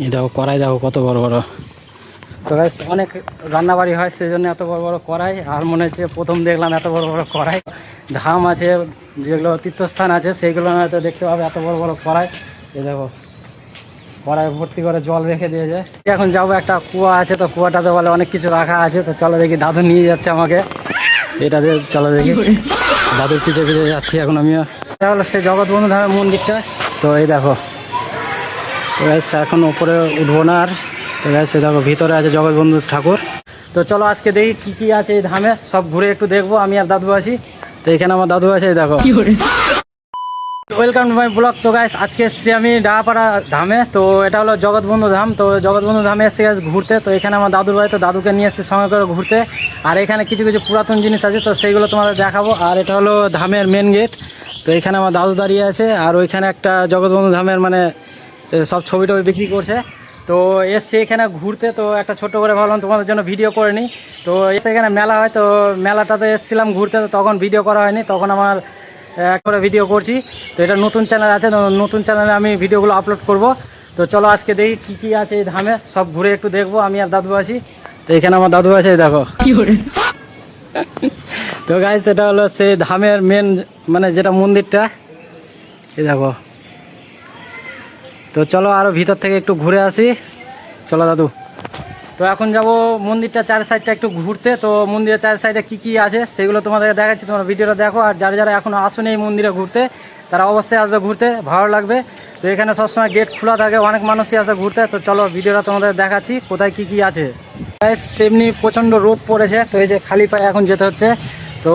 এই দেখো কড়াই, দেখো কত বড় বড়। তো গাইস অনেক রান্নাবাড়ি হয়, সেই জন্য এত বড় বড় কড়াই। আর মনে হচ্ছে প্রথম দেখলাম এত বড় বড় কড়াই। ধাম আছে, যেগুলো তীর্থস্থান আছে সেইগুলো হয়তো দেখতে পাবে এত বড় বড় কড়াই। এই দেখো কড়াই ভর্তি করে জল রেখে দিয়েছে। এখন যাবো, একটা কুয়া আছে, তো কুয়াটাতে বলে অনেক কিছু রাখা আছে। তো চলো দেখি, দাদু নিয়ে যাচ্ছে আমাকে এটাতে, চলো দেখি। দাদুর পিছে পিছে যাচ্ছি এখন আমিও। এটা হলো সেই জগৎবন্ধু ধামের মন্দিরটা। তো এই দেখো, তো এখন উপরে উঠবো না আর। তো গাইস দেখো ভিতরে আছে জগৎবন্ধু ঠাকুর। তো চলো আজকে দেখি কি কি আছে এই ধামে, সব ঘুরে একটু দেখবো। আমি আর দাদু আছি, তো এখানে আমার দাদু আছে। এই দেখো, ওয়েলকাম টু মাই ব্লগ। তো গাইস আজকে এসেছি আমি ডাহাপাড়া ধামে। তো এটা হলো জগৎবন্ধু ধাম। তো জগৎবন্ধু ধামে এসেছি গাইস ঘুরতে। তো এখানে আমার দাদুর ভাই, তো দাদুকে নিয়ে এসেছি সঙ্গে করে ঘুরতে। আর এখানে কিছু কিছু পুরাতন জিনিস আছে, তো সেইগুলো তোমাদের দেখাবো। আর এটা হলো ধামের মেন গেট। তো এখানে আমার দাদু দাঁড়িয়ে আছে। আর ওইখানে একটা জগৎবন্ধু ধামের মানে সব ছবি টবি বিক্রি করছে। তো এসছি এখানে ঘুরতে। তো একটা ছোট্ট করে ভাবলাম তোমাদের জন্য ভিডিও করে নিই। তো এসে এখানে মেলা হয়, তো মেলাটাতে এসেছিলাম ঘুরতে। তো তখন ভিডিও করা হয়নি, তখন আমার করে ভিডিও করছি। তো এটা নতুন চ্যানেল আছে, তো নতুন চ্যানেলে আমি ভিডিওগুলো আপলোড করব। তো চলো আজকে দেখি কী কী আছে এই ধামে, সব ঘুরে একটু দেখবো। আমি আর দাদু আছি, তো এখানে আমার দাদু আছে। দেখো তো গাইস এটা হলো সেই ধামের মেন মানে যেটা মন্দিরটা। এই দেখো, তো চলো আরও ভিতর থেকে একটু ঘুরে আসি। চলো দাদু। তো এখন যাব মন্দিরটা চার সাইডটা একটু ঘুরতে। তো মন্দিরের চার সাইডে কী কী আছে সেগুলো তোমাদের দেখাচ্ছি, তোমরা ভিডিওটা দেখো। আর যারা যারা এখনও আসুন এই মন্দিরে ঘুরতে, তারা অবশ্যই আসবে ঘুরতে, ভালো লাগবে। তো এখানে সবসময় গেট খোলা থাকে, অনেক মানুষই আসে ঘুরতে। তো চলো ভিডিওটা তোমাদের দেখাচ্ছি কোথায় কী কী আছে। সেমনি প্রচণ্ড রোদ পড়েছে, তো এই যে খালি পায়ে এখন যেতে হচ্ছে। তো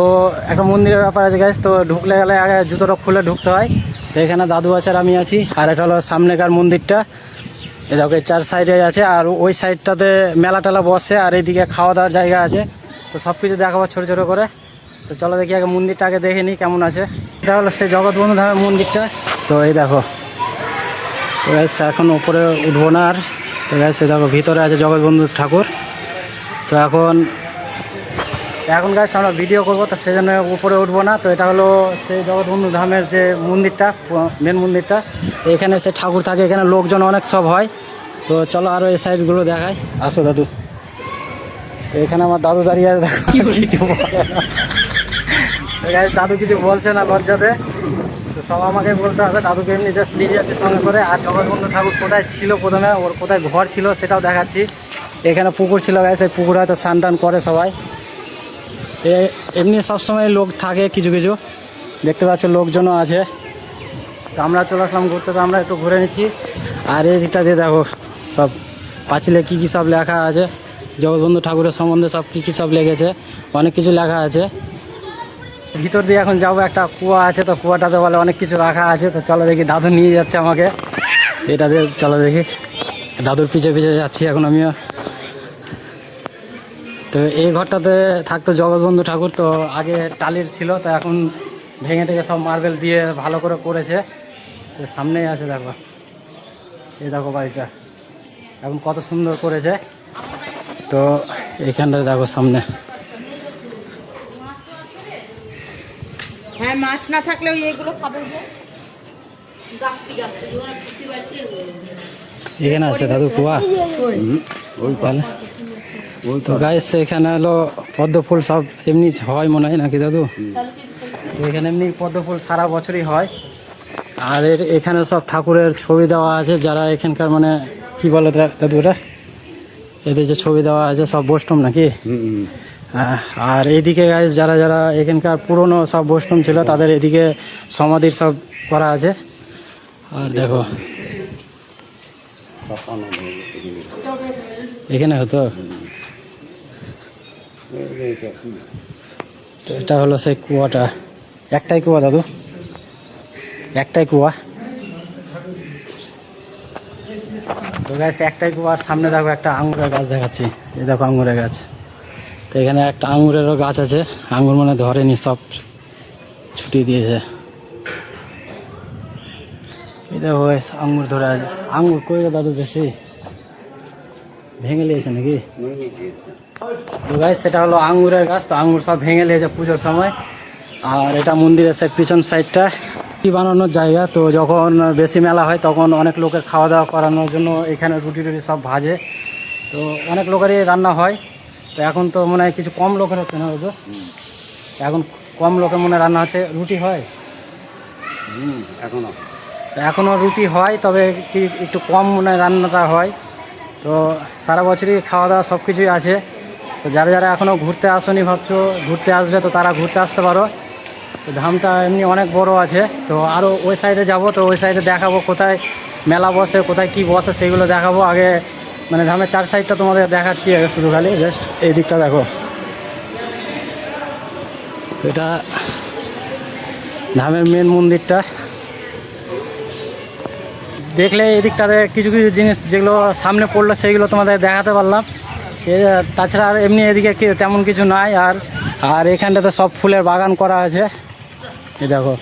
একটা মন্দিরের ব্যাপার আছে গাইস, তো ঢুকলে গেলে আগে জুতোটা খুলে ঢুকতে হয়। তো এখানে দাদু আছে আর আমি আছি। আর এটা হলো সামনেকার মন্দিরটা। এ দেখো চার সাইডে আছে, আর ওই সাইডটাতে মেলা টেলা বসে, আর এইদিকে খাওয়া দাওয়ার জায়গা আছে। তো সব কিছু দেখাবো ছোটো ছোটো করে। তো চলো দেখি আগে মন্দিরটা আগে দেখে নিই কেমন আছে। এটা হলো সেই জগৎবন্ধু ধামের মন্দিরটা। তো এই দেখো, তো এখন উপরে উঠবো না আর। তো দেখো ভিতরে আছে জগৎবন্ধু ঠাকুর। তো এখন গাইস আমরা ভিডিও করবো, তো সেই জন্য উপরে উঠবো না। তো এটা হলো সেই জগৎবন্ধু ধামের যে মন্দিরটা, মেন মন্দিরটা। এখানে সে ঠাকুর থাকে, এখানে লোকজন অনেক সব হয়। তো চলো আরও এই সাইডগুলো দেখাই, আসো দাদু। তো এখানে আমার দাদু দাঁড়িয়ে আছে, কিছু দাদু কিছু বলছে না লজ্জাতে। তো সব আমাকে বলতে হবে, দাদুকে এমনি জাস্ট নিয়ে যাচ্ছে সঙ্গে করে। আর জগৎবন্ধু ঠাকুর কোথায় ছিল প্রথমে, ওর কোথায় ঘর ছিল সেটাও দেখাচ্ছি। এখানে পুকুর ছিল গাইস, এই পুকুর হয়তো স্নান টান করে সবাই। তো এমনি সবসময় লোক থাকে, কিছু কিছু দেখতে পাচ্ছ লোকজনও আছে। তো আমরা চলে আসলাম ঘুরতে, তো আমরা একটু ঘুরে নিচ্ছি। আর এই দিকটা দিয়ে দেখো সব পাঁচিলে কী কী সব লেখা আছে, জগৎবন্ধু ঠাকুরের সম্বন্ধে সব কী কী সব লেগেছে, অনেক কিছু লেখা আছে। ভিতর দিয়ে এখন যাবো, একটা কুয়া আছে, তো কুয়াটাতে বলে অনেক কিছু রাখা আছে। তো চলো দেখি, দাদু নিয়ে যাচ্ছে আমাকে এটা দিয়ে, চলো দেখি। দাদুর পিছে পিছে যাচ্ছি এখন আমিও। তো এই ঘরটাতে থাকতো জগৎবন্ধু ঠাকুর। তো আগে টালির ছিল, তো এখন ভেঙে টেঙে সব মার্বেল দিয়ে ভালো করে করেছে। তো সামনেই আছে দেখো, এই দেখো বাড়িটা এখন কত সুন্দর করেছে। তো এইখানটা দেখো সামনে, হ্যাঁ মাছ না থাকলেও এইগুলো খাবে। এখানে আছে দাদু কুয়া। তো গাইস এখানে হলো পদ্ম ফুল সব এমনি হয় মনে হয় নাকি দাদু? তো এখানে এমনি পদ্ম ফুল সারা বছরই হয়। আর এখানে সব ঠাকুরের ছবি দেওয়া আছে, যারা এখানকার মানে কি বলে দাদু ওটা, এদের যে ছবি দেওয়া আছে সব বৈষ্ণব নাকি। আর এইদিকে গাইস যারা যারা এখানকার পুরনো সব বৈষ্ণব ছিল, তাদের এদিকে সমাধির সব করা আছে। আর দেখো এখানে হতো। তো এটা হলো সেই কুয়াটা, একটাই কুয়া দাদু, একটাই কুয়া। তো গাছ একটাই কুয়ার সামনে দেখো একটা আঙুরের গাছ দেখাচ্ছি, এই দেখো আঙুরের গাছ। তো এখানে একটা আঙুরেরও গাছ আছে, আঙুর মানে ধরেনি, সব ছুটি দিয়েছে। এই দেখো আঙুর ধরে আছে, আঙুর কই দাদু বেশি ভেঙে নিয়েছে নাকি? তো গাছ সেটা হলো আঙুরের গাছ, তো আঙুর সব ভেঙে নিয়েছে পুজোর সময়। আর এটা মন্দিরের পিছন সাইডটা, রুটি বানানোর জায়গা। তো যখন বেশি মেলা হয় তখন অনেক লোকের খাওয়া দাওয়া করানোর জন্য এখানে রুটি টুটি সব ভাজে। তো অনেক লোকেরই রান্না হয়। তো এখন তো মনে হয় কিছু কম লোকের হচ্ছে না হয়তো, এখন কম লোকের মনে হয় রান্না হচ্ছে। রুটি হয় এখনও রুটি হয়, তবে কি একটু কম মনে হয় রান্নাটা হয়। তো সারা বছরই খাওয়া দাওয়া সব কিছুই আছে। তো যারা যারা এখনও ঘুরতে আসনি ভাবছো ঘুরতে আসবে, তো তারা ঘুরতে আসতে পারো। তো ধামটা এমনি অনেক বড় আছে। তো আরও ওই সাইডে যাব, তো ওই সাইডে দেখাবো কোথায় মেলা বসে, কোথায় কি বসে সেগুলো দেখাবো। আগে মানে ধামের 4 সাইডটা তোমাদের দেখাচ্ছি আগে, শুধু খালি জাস্ট এই দিকটা দেখো। তো এটা ধামের মেন মন্দিরটা। দেখলে এই দিকটাতে কিছু কিছু জিনিস যেগুলো সামনে পড়লো সেগুলো তোমাদের দেখাতে পারলাম। তাছাড়া আর এমনি এদিকে তেমন কিছু নাই। আর এখানটাতে সব ফুলের বাগান করা আছে, এই দেখো।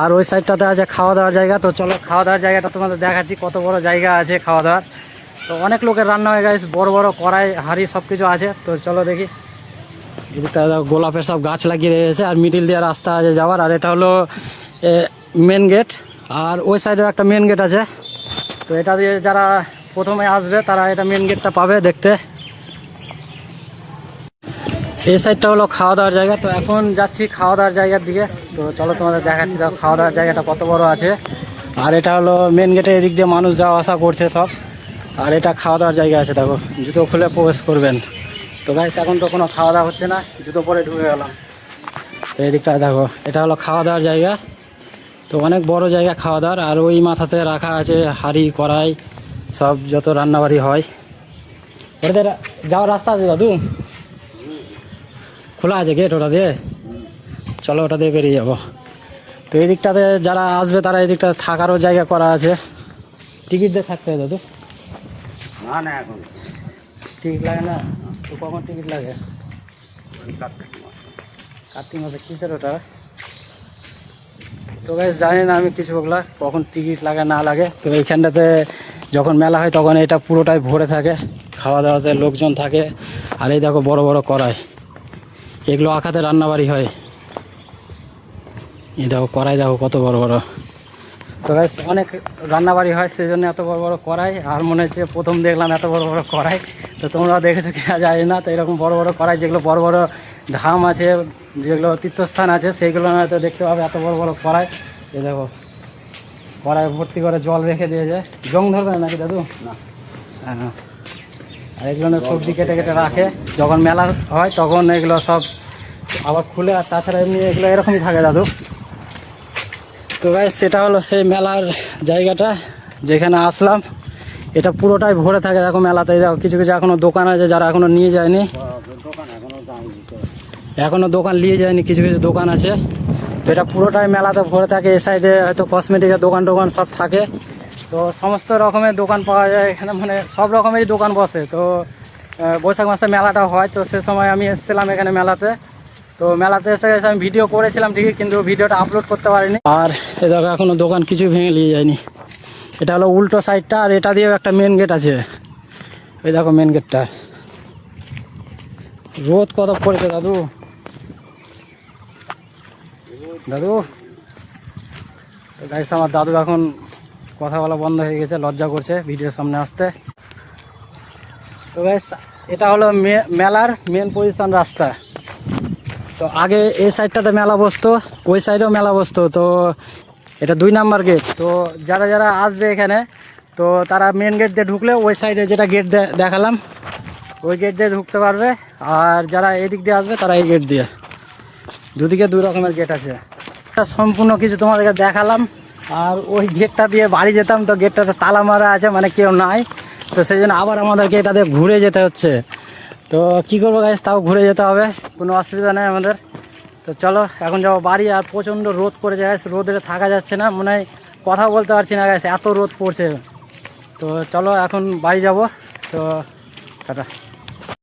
আর ওই সাইডটাতে আছে খাওয়া দাওয়ার জায়গা। তো চলো খাওয়া দাওয়ার জায়গাটা তোমাদের দেখাচ্ছি, কত বড় জায়গা আছে খাওয়া দাওয়ার। তো অনেক লোকের রান্না হয়ে গেছে, বড় বড় কড়াই হাঁড়ি সব কিছু আছে। তো চলো দেখি। এদিকটা গোলাপের সব গাছ লাগিয়ে রয়েছে, আর মিডিল দিয়ে রাস্তা আছে যাওয়ার। আর এটা হলো মেন গেট, আর ওই সাইডেও একটা মেন গেট আছে। তো এটা দিয়ে যারা প্রথমে আসবে তারা এটা মেন গেটটা পাবে দেখতে। এই সাইডটা হলো খাওয়া দাওয়ার জায়গা। তো এখন যাচ্ছি খাওয়া দাওয়ার জায়গার দিকে। তো চলো তোমাদের দেখাচ্ছি দেখো খাওয়া দাওয়ার জায়গাটা কত বড় আছে। আর এটা হলো মেন গেটে, এদিক দিয়ে মানুষ যাওয়া আসা করছে সব। আর এটা খাওয়া দাওয়ার জায়গা আছে দেখো, জুতো খুলে প্রবেশ করবেন। তো গাইস এখন তো কোনো খাওয়া দাওয়া হচ্ছে না, জুতো পরে ঢুকে গেলাম। তো এদিকটা দেখো, এটা হলো খাওয়া দাওয়ার জায়গা। তো অনেক বড় জায়গা খাওয়া দাওয়ার। আর ওই মাথাতে রাখা আছে হাঁড়ি কড়াই সব, যত রান্নাবাড়ি হয়। ওদের যাওয়ার রাস্তা আছে দাদু, খোলা আছে গেট ওটা দিয়ে? চলো ওটা দিয়ে বেরিয়ে যাবো। তো এই দিকটাতে যারা আসবে তারা এই দিকটা থাকারও জায়গা করা আছে। টিকিট দিয়ে থাকতে হয় দাদু? না এখন টিকিট লাগে না? তো কখন টিকিট লাগে? কার্তিক মাসে কিসের ওটা? তো গাইস জানি না আমি কিছু, ওগুলা কখন টিকিট লাগে না লাগে। তো এইখানটাতে যখন মেলা হয় তখন এটা পুরোটাই ভরে থাকে, খাওয়া দাওয়াতে লোকজন থাকে। আর এই দেখো বড় বড় কড়াই, এগুলো আখাতে রান্নাবাড়ি হয়। এই দেখো কড়াই দেখো কত বড় বড়। তো গাইস অনেক রান্নাবাড়ি হয় সেই জন্য এত বড় বড় কড়াই। আর মনে হচ্ছে প্রথম দেখলাম এত বড় বড় কড়াই। তো তোমরা দেখেছো কি জানি না। তো এরকম বড় বড় কড়াই, যেগুলো বড় বড় ধাম আছে, যেগুলো তীর্থস্থান আছে সেইগুলো হয়তো দেখতে পাবে এত বড় বড় কড়াই। এই দেখো কড়াই ভর্তি করে জল রেখে দিয়েছে। জং ধরবে না নাকি দাদু? না। হ্যাঁ। আর এগুলো সবজি কেটে কেটে রাখে, যখন মেলা হয় তখন এগুলো সব আবার খুলে। আর তাছাড়া এমনি এগুলো এরকমই থাকে দাদু। তো গাইস সেটা হলো সেই মেলার জায়গাটা যেখানে আসলাম। এটা পুরোটাই ভরে থাকে দেখো মেলাতে। দেখো কিছু কিছু এখনো দোকান আছে যারা এখনো নিয়ে যায়নি, এখনো দোকান নিয়ে যায়নি, কিছু কিছু দোকান আছে। তো এটা পুরোটাই মেলাতে ভরে থাকে। এই সাইডে হয়তো কসমেটিকের দোকান টোকান সব থাকে। তো সমস্ত রকমের দোকান পাওয়া যায় এখানে, মানে সব রকমেরই দোকান বসে। তো বৈশাখ মাসে মেলাটা হয়, তো সে সময় আমি এসেছিলাম এখানে মেলাতে। তো মেলাতে এসে আমি ভিডিও করেছিলাম ঠিকই, কিন্তু ভিডিওটা আপলোড করতে পারিনি। আর এ দেখো এখনো দোকান কিছু ভেঙে নিয়ে যায়নি। এটা হলো উল্টো সাইডটা, আর এটা দিয়েও একটা মেন গেট আছে। এই দেখো মেন গেটটা। রোদ কত পড়েছে দাদু, দাদু। তো গাইস আমার দাদু এখন কথা বলা বন্ধ হয়ে গেছে, লজ্জা করছে ভিডিওর সামনে আসতে। তো গাইস এটা হলো মেলার মেন পজিশন রাস্তা। তো আগে এই সাইডটাতে মেলা বসতো, ওই সাইডেও মেলা বসতো। তো এটা 2 নাম্বার গেট। তো যারা যারা আসবে এখানে, তো তারা মেন গেট দিয়ে ঢুকলে ওই সাইডে যেটা গেট দেখালাম ওই গেট দিয়ে ঢুকতে পারবে। আর যারা এদিক দিয়ে আসবে তারা এই গেট দিয়ে, দুদিকে 2 রকমের গেট আছে। সম্পূর্ণ কিছু তোমাদেরকে দেখালাম। আর ওই গেটটা দিয়ে বাড়ি যেতাম, তো গেটটাতে তালা মারা আছে, মানে কেউ নাই। তো সেই জন্য আবার আমাদেরকে এটাতে ঘুরে যেতে হচ্ছে। তো কী করবো গাইস, তাও ঘুরে যেতে হবে, কোনো অসুবিধা নেই আমাদের। তো চলো এখন যাবো বাড়ি। আর প্রচণ্ড রোদ পড়ে যায়, রোদে থাকা যাচ্ছে না, মনে হয় কথা বলতে পারছি না গাইস, এত রোদ পড়ছে। তো চলো এখন বাড়ি যাব। তো টাটা।